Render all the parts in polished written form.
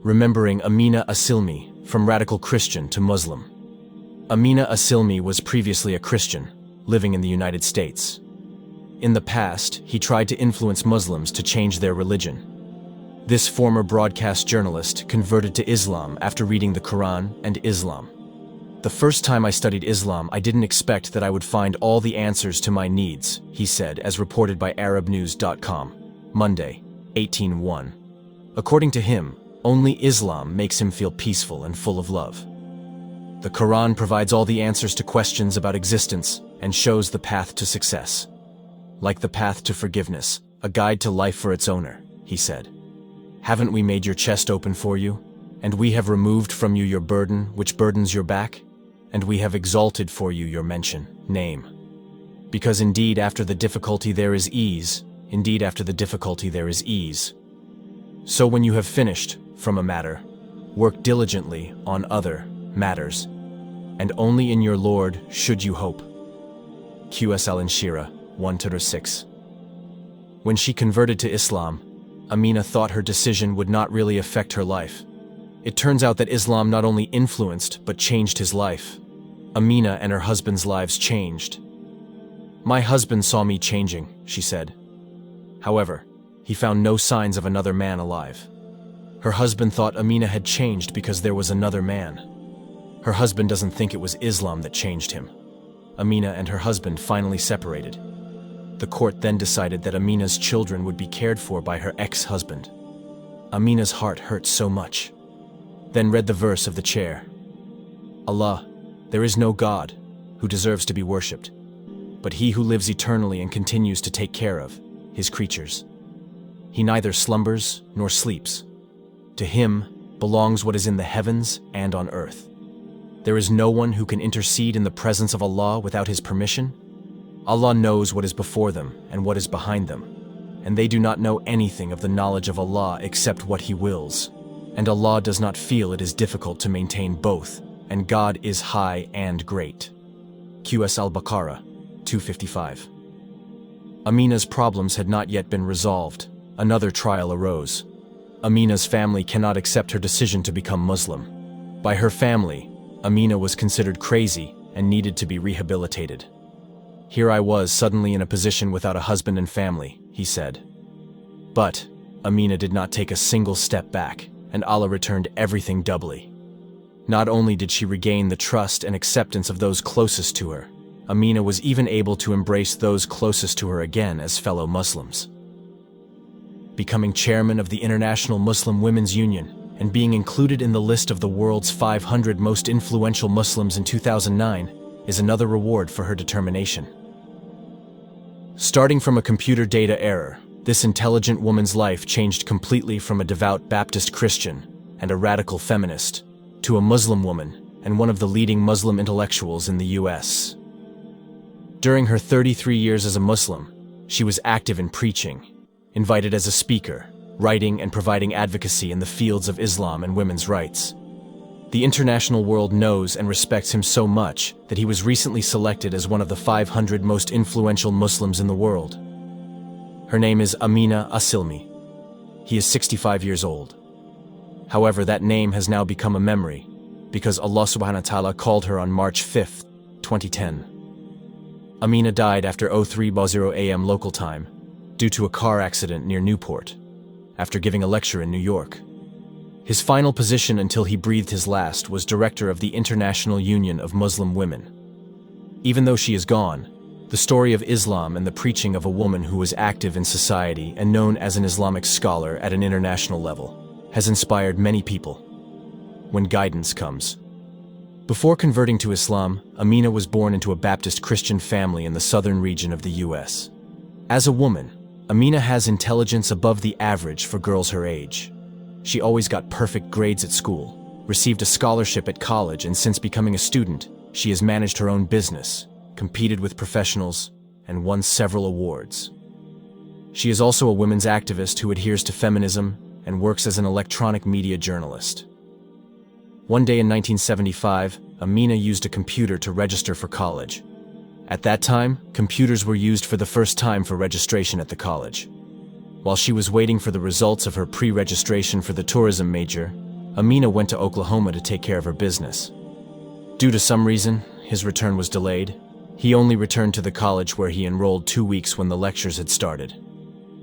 remembering Aminah Assilmi, from radical Christian to Muslim. Aminah Assilmi was previously a Christian, living in the United States. In the past, he tried to influence Muslims to change their religion. This former broadcast journalist converted to Islam after reading the Koran and Islam. "The first time I studied Islam, I didn't expect that I would find all the answers to my needs," he said, as reported by ArabNews.com, Monday, 18/1. According to him, only Islam makes him feel peaceful and full of love. The Quran provides all the answers to questions about existence and shows the path to success. Like the path to forgiveness, a guide to life for its owner, he said. "Haven't we made your chest open for you? And we have removed from you your burden, which burdens your back? And we have exalted for you your name. Because indeed after the difficulty there is ease, indeed after the difficulty there is ease. So when you have finished from a matter, work diligently on other matters, and only in your Lord should you hope." QSL Inshira 1-6. When she converted to Islam, Aminah thought her decision would not really affect her life. It turns out that Islam not only influenced but changed his life. Aminah and her husband's lives changed. "My husband saw me changing," she said. However, he found no signs of another man alive. Her husband thought Aminah had changed because there was another man. Her husband doesn't think it was Islam that changed him. Aminah and her husband finally separated. The court then decided that Aminah's children would be cared for by her ex-husband. Aminah's heart hurt so much. Then read the verse of the chair. "Allah, there is no God who deserves to be worshipped, but he who lives eternally and continues to take care of his creatures. He neither slumbers nor sleeps. To him belongs what is in the heavens and on earth. There is no one who can intercede in the presence of Allah without his permission. Allah knows what is before them and what is behind them, and they do not know anything of the knowledge of Allah except what He wills. And Allah does not feel it is difficult to maintain both, and God is high and great." QS al-Baqarah 255. Aminah's problems had not yet been resolved. Another trial arose. Aminah's family cannot accept her decision to become Muslim. By her family, Aminah was considered crazy and needed to be rehabilitated. "Here I was suddenly in a position without a husband and family," he said. But Aminah did not take a single step back, and Allah returned everything doubly. Not only did she regain the trust and acceptance of those closest to her, Aminah was even able to embrace those closest to her again as fellow Muslims. Becoming chairman of the International Muslim Women's Union and being included in the list of the world's 500 most influential Muslims in 2009 is another reward for her determination. Starting from a computer data error, this intelligent woman's life changed completely from a devout Baptist Christian and a radical feminist to a Muslim woman and one of the leading Muslim intellectuals in the US. During her 33 years as a Muslim, she was active in preaching, invited as a speaker, writing and providing advocacy in the fields of Islam and women's rights. The international world knows and respects him so much that he was recently selected as one of the 500 most influential Muslims in the world. Her name is Aminah Assilmi. He is 65 years old. However, that name has now become a memory because Allah subhanahu wa ta'ala called her on March 5, 2010. Aminah died after 03:00 a.m. local time due to a car accident near Newport after giving a lecture in New York. His final position until he breathed his last was director of the International Union of Muslim Women. Even though she is gone, the story of Islam and the preaching of a woman who was active in society and known as an Islamic scholar at an international level has inspired many people. When guidance comes. Before converting to Islam, Aminah was born into a Baptist Christian family in the southern region of the US. As a woman, Aminah has intelligence above the average for girls her age. She always got perfect grades at school, received a scholarship at college, and since becoming a student, she has managed her own business, competed with professionals, and won several awards. She is also a women's activist who adheres to feminism and works as an electronic media journalist. One day in 1975, Aminah used a computer to register for college. At that time, computers were used for the first time for registration at the college. While she was waiting for the results of her pre-registration for the tourism major, Aminah went to Oklahoma to take care of her business. Due to some reason, his return was delayed. He only returned to the college where he enrolled 2 weeks when the lectures had started.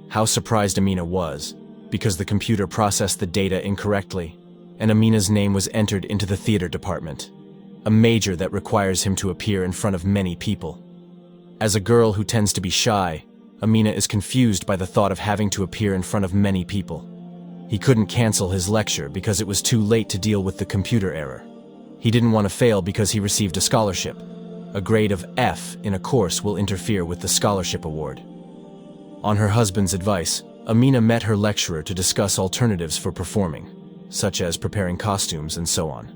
How surprised Aminah was, because the computer processed the data incorrectly, and Aminah's name was entered into the theater department, a major that requires him to appear in front of many people. As a girl who tends to be shy, Aminah is confused by the thought of having to appear in front of many people. He couldn't cancel his lecture because it was too late to deal with the computer error. He didn't want to fail because he received a scholarship. A grade of F in a course will interfere with the scholarship award. On her husband's advice, Aminah met her lecturer to discuss alternatives for performing, such as preparing costumes and so on.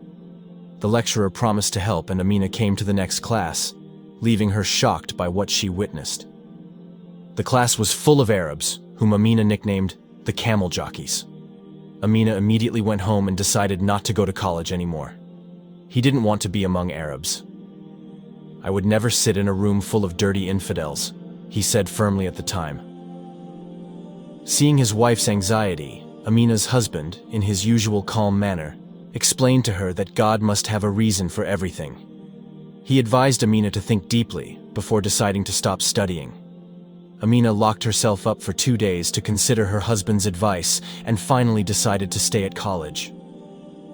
The lecturer promised to help, and Aminah came to the next class, leaving her shocked by what she witnessed. The class was full of Arabs, whom Aminah nicknamed the camel jockeys. Aminah immediately went home and decided not to go to college anymore. He didn't want to be among Arabs. "I would never sit in a room full of dirty infidels," he said firmly at the time. Seeing his wife's anxiety, Aminah's husband, in his usual calm manner, explained to her that God must have a reason for everything. He advised Aminah to think deeply before deciding to stop studying. Aminah locked herself up for 2 days to consider her husband's advice and finally decided to stay at college.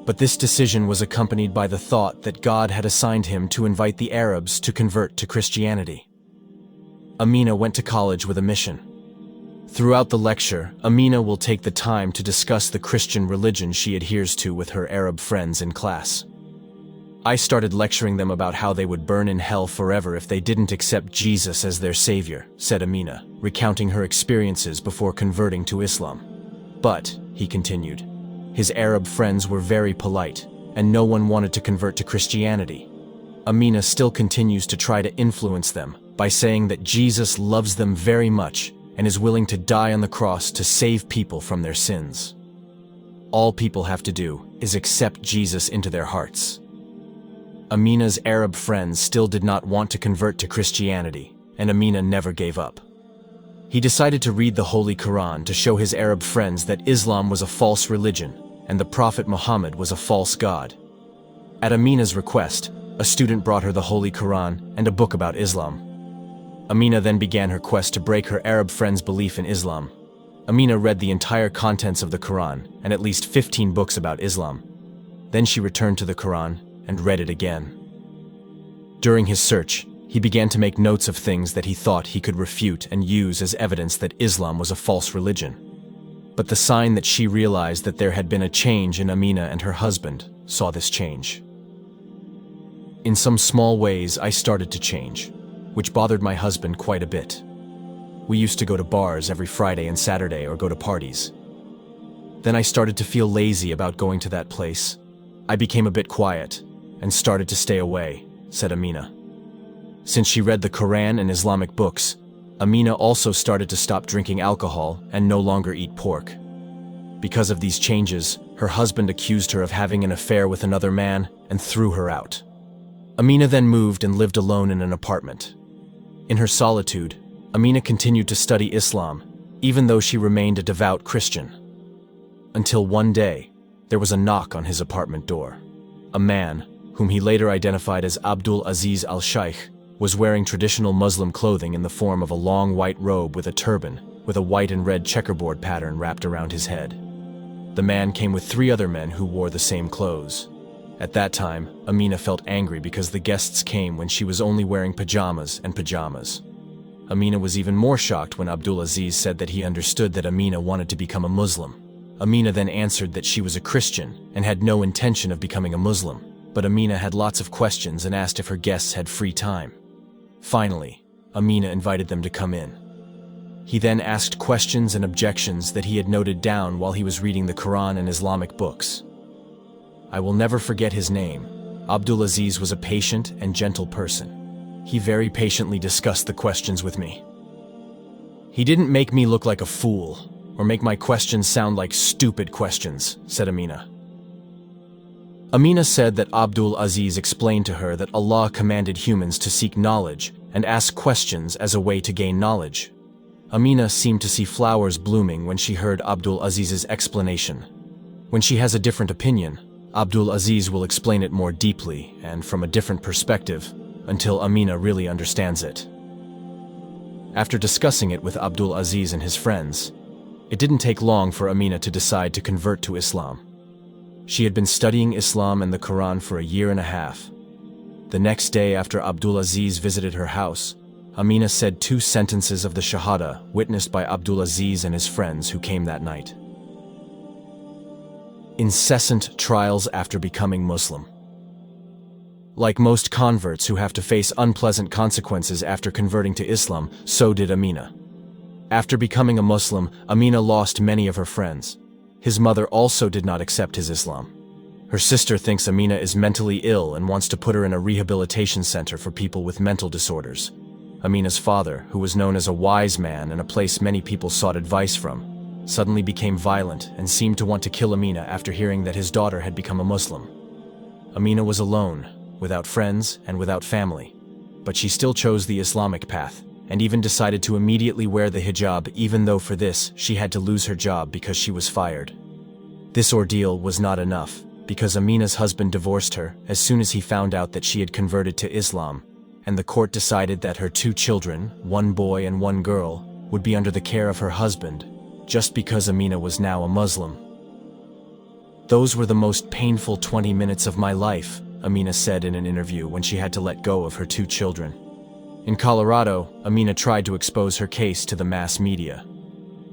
But this decision was accompanied by the thought that God had assigned him to invite the Arabs to convert to Christianity. Aminah went to college with a mission. Throughout the lecture, Aminah will take the time to discuss the Christian religion she adheres to with her Arab friends in class. "I started lecturing them about how they would burn in hell forever if they didn't accept Jesus as their savior," said Aminah, recounting her experiences before converting to Islam. "But," he continued, "his Arab friends were very polite, and no one wanted to convert to Christianity." Aminah still continues to try to influence them by saying that Jesus loves them very much and is willing to die on the cross to save people from their sins. All people have to do is accept Jesus into their hearts. Aminah's Arab friends still did not want to convert to Christianity, and Aminah never gave up. He decided to read the Holy Koran to show his Arab friends that Islam was a false religion and the Prophet Muhammad was a false god. At Aminah's request, a student brought her the Holy Koran and a book about Islam. Aminah then began her quest to break her Arab friends' belief in Islam. Aminah read the entire contents of the Quran and at least 15 books about Islam. Then she returned to the Quran and read it again. During his search, he began to make notes of things that he thought he could refute and use as evidence that Islam was a false religion. But the sign that she realized that there had been a change in Aminah and her husband saw this change. "In some small ways, I started to change, which bothered my husband quite a bit. We used to go to bars every Friday and Saturday or go to parties. Then I started to feel lazy about going to that place. I became a bit quiet and started to stay away," said Aminah. Since she read the Koran and Islamic books, Aminah also started to stop drinking alcohol and no longer eat pork. Because of these changes, her husband accused her of having an affair with another man and threw her out. Aminah then moved and lived alone in an apartment. In her solitude, Aminah continued to study Islam, even though she remained a devout Christian. Until one day, there was a knock on his apartment door. A man, whom he later identified as Abdul Aziz al-Shaykh, was wearing traditional Muslim clothing in the form of a long white robe with a turban, with a white and red checkerboard pattern wrapped around his head. The man came with 3 other men who wore the same clothes. At that time, Aminah felt angry because the guests came when she was only wearing pajamas and pajamas. Aminah was even more shocked when Abdul Aziz said that he understood that Aminah wanted to become a Muslim. Aminah then answered that she was a Christian and had no intention of becoming a Muslim, but Aminah had lots of questions and asked if her guests had free time. Finally, Aminah invited them to come in. He then asked questions and objections that he had noted down while he was reading the Quran and Islamic books. I will never forget his name. Abdul Aziz was a patient and gentle person. He very patiently discussed the questions with me. "He didn't make me look like a fool, or make my questions sound like stupid questions," said Aminah. Aminah said that Abdul Aziz explained to her that Allah commanded humans to seek knowledge and ask questions as a way to gain knowledge. Aminah seemed to see flowers blooming when she heard Abdul Aziz's explanation. When she has a different opinion, Abdul Aziz will explain it more deeply and from a different perspective until Aminah really understands it. After discussing it with Abdul Aziz and his friends, it didn't take long for Aminah to decide to convert to Islam. She had been studying Islam and the Quran for a year and a half. The next day after Abdul Aziz visited her house, Aminah said 2 sentences of the Shahada witnessed by Abdul Aziz and his friends who came that night. Incessant trials after becoming Muslim. Like most converts who have to face unpleasant consequences after converting to Islam, so did Aminah. After becoming a Muslim, Aminah lost many of her friends. His mother also did not accept his Islam. Her sister thinks Aminah is mentally ill and wants to put her in a rehabilitation center for people with mental disorders. Aminah's father, who was known as a wise man and a place many people sought advice from, suddenly became violent and seemed to want to kill Aminah after hearing that his daughter had become a Muslim. Aminah was alone, without friends and without family, but she still chose the Islamic path and even decided to immediately wear the hijab, even though for this she had to lose her job because she was fired. This ordeal was not enough, because Aminah's husband divorced her as soon as he found out that she had converted to Islam, and the court decided that her 2 children, 1 boy and 1 girl, would be under the care of her husband, just because Aminah was now a Muslim. "Those were the most painful 20 minutes of my life," Aminah said in an interview when she had to let go of her 2 children. In Colorado, Aminah tried to expose her case to the mass media.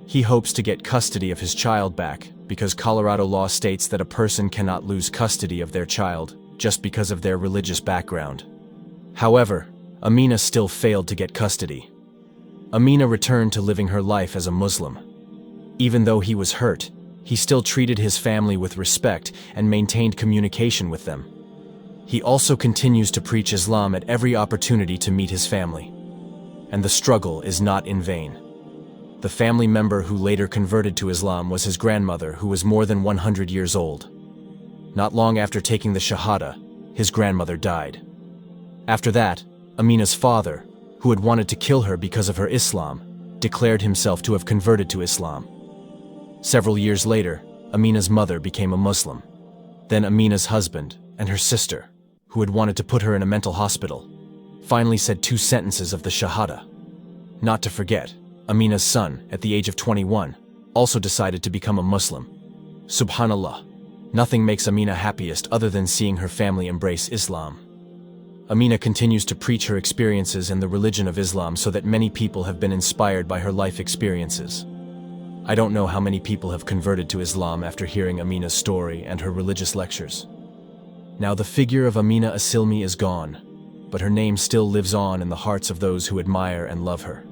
He hopes to get custody of his child back because Colorado law states that a person cannot lose custody of their child just because of their religious background. However, Aminah still failed to get custody. Aminah returned to living her life as a Muslim. Even though he was hurt, he still treated his family with respect and maintained communication with them. He also continues to preach Islam at every opportunity to meet his family. And the struggle is not in vain. The family member who later converted to Islam was his grandmother, who was more than 100 years old. Not long after taking the Shahada, his grandmother died. After that, Aminah's father, who had wanted to kill her because of her Islam, declared himself to have converted to Islam. Several years later, Aminah's mother became a Muslim. Then Aminah's husband and her sister, who had wanted to put her in a mental hospital, finally said 2 sentences of the Shahada. Not to forget, Aminah's son, at the age of 21, also decided to become a Muslim. Subhanallah, nothing makes Aminah happiest other than seeing her family embrace Islam. Aminah continues to preach her experiences in the religion of Islam so that many people have been inspired by her life experiences. I don't know how many people have converted to Islam after hearing Aminah's story and her religious lectures. Now the figure of Aminah Assilmi is gone, but her name still lives on in the hearts of those who admire and love her.